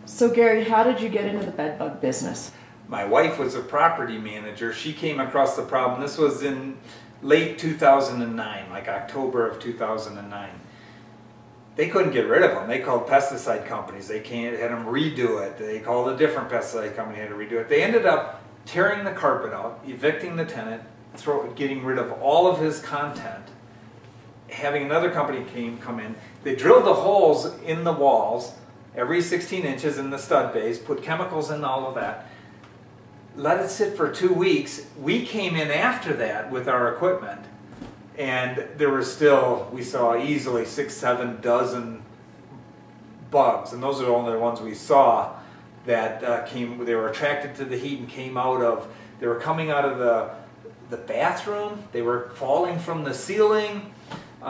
So Gary, how did you get into the bed bug business? My wife was a property manager. She came across the problem. This was in late 2009, like October of 2009. They couldn't get rid of them. They called pesticide companies. They had them redo it. They called a different pesticide company, had to redo it. They ended up tearing the carpet out, evicting the tenant, getting rid of all of his content, having another company come in. They drilled the holes in the walls, every 16 inches in the stud bays, put chemicals in all of that, let it sit for 2 weeks. We came in after that with our equipment, and there were still, we saw easily 6-7 dozen bugs, and those are the only ones we saw that they were attracted to the heat and came out of, they were coming out of the bathroom, they were falling from the ceiling. We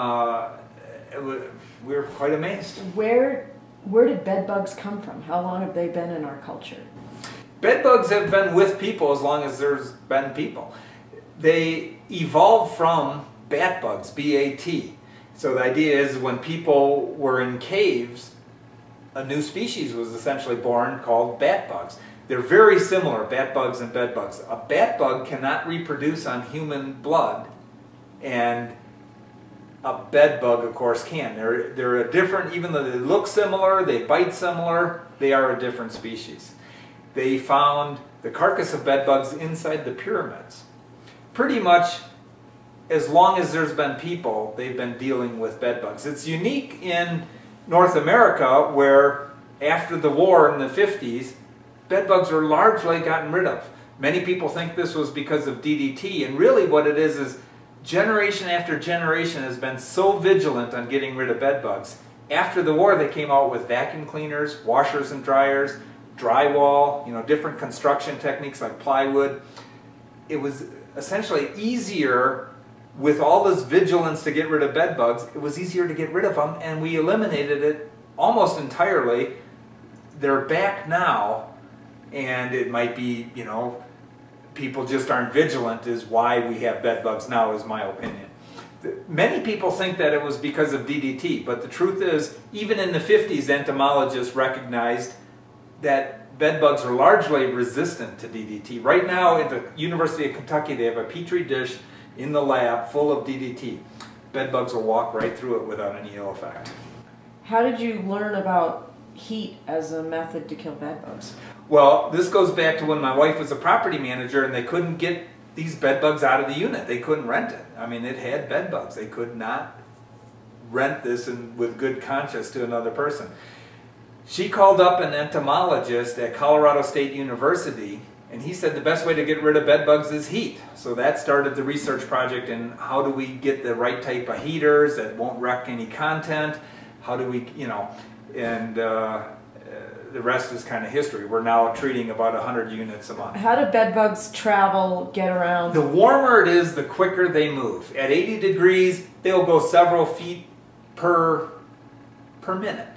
were quite amazed. Where did bed bugs come from? How long have they been in our culture? Bed bugs have been with people as long as there's been people. They evolved from bat bugs, B-A-T. So the idea is when people were in caves, a new species was essentially born called bat bugs. They're very similar, bat bugs and bed bugs. A bat bug cannot reproduce on human blood, and a bed bug, of course, can. They're a different, even though they look similar, they bite similar, they are a different species. They found the carcass of bed bugs inside the pyramids. Pretty much as long as there's been people, they've been dealing with bed bugs. It's unique in North America, where after the war in the 50s, bed bugs were largely gotten rid of. Many people think this was because of DDT, and really what it is generation after generation has been so vigilant on getting rid of bed bugs. After the war, they came out with vacuum cleaners, washers and dryers, drywall, different construction techniques like plywood. It was essentially easier, with all this vigilance to get rid of bed bugs, it was easier to get rid of them, and we eliminated it almost entirely. They're back now, and it might be, people just aren't vigilant is why we have bed bugs now, is my opinion. Many people think that it was because of DDT, but the truth is, even in the 50s, entomologists recognized that bed bugs are largely resistant to DDT. Right now at the University of Kentucky, they have a petri dish in the lab full of DDT. Bed bugs will walk right through it without any ill effect. How did you learn about heat as a method to kill bed bugs? Well, this goes back to when my wife was a property manager and they couldn't get these bed bugs out of the unit. They couldn't rent it. I mean, it had bed bugs. They could not rent this with good conscience to another person. She called up an entomologist at Colorado State University, and he said the best way to get rid of bed bugs is heat. So that started the research project in how do we get the right type of heaters that won't wreck any content, how do we, and the rest is kind of history. We're now treating about 100 units a month. How do bed bugs travel, get around? The warmer it is, the quicker they move. At 80 degrees, they'll go several feet per minute.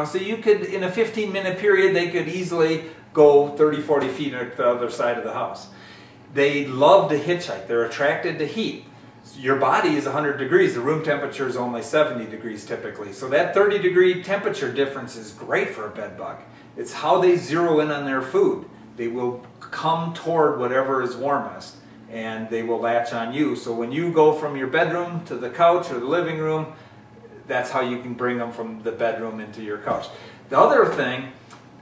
So you could, in a 15-minute period, they could easily go 30, 40 feet to the other side of the house. They love to hitchhike. They're attracted to heat. Your body is 100 degrees. The room temperature is only 70 degrees typically. So that 30-degree temperature difference is great for a bed bug. It's how they zero in on their food. They will come toward whatever is warmest, and they will latch on you. So when you go from your bedroom to the couch or the living room, that's how you can bring them from the bedroom into your couch. The other thing,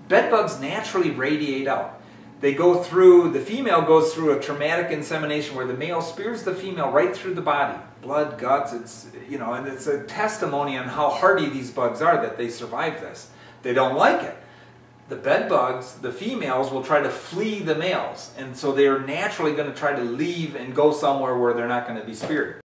bed bugs naturally radiate out. They go through, the female goes through a traumatic insemination where the male spears the female right through the body. Blood, guts, and it's a testimony on how hardy these bugs are that they survive this. They don't like it. The bed bugs, the females, will try to flee the males, and so they're naturally going to try to leave and go somewhere where they're not going to be speared.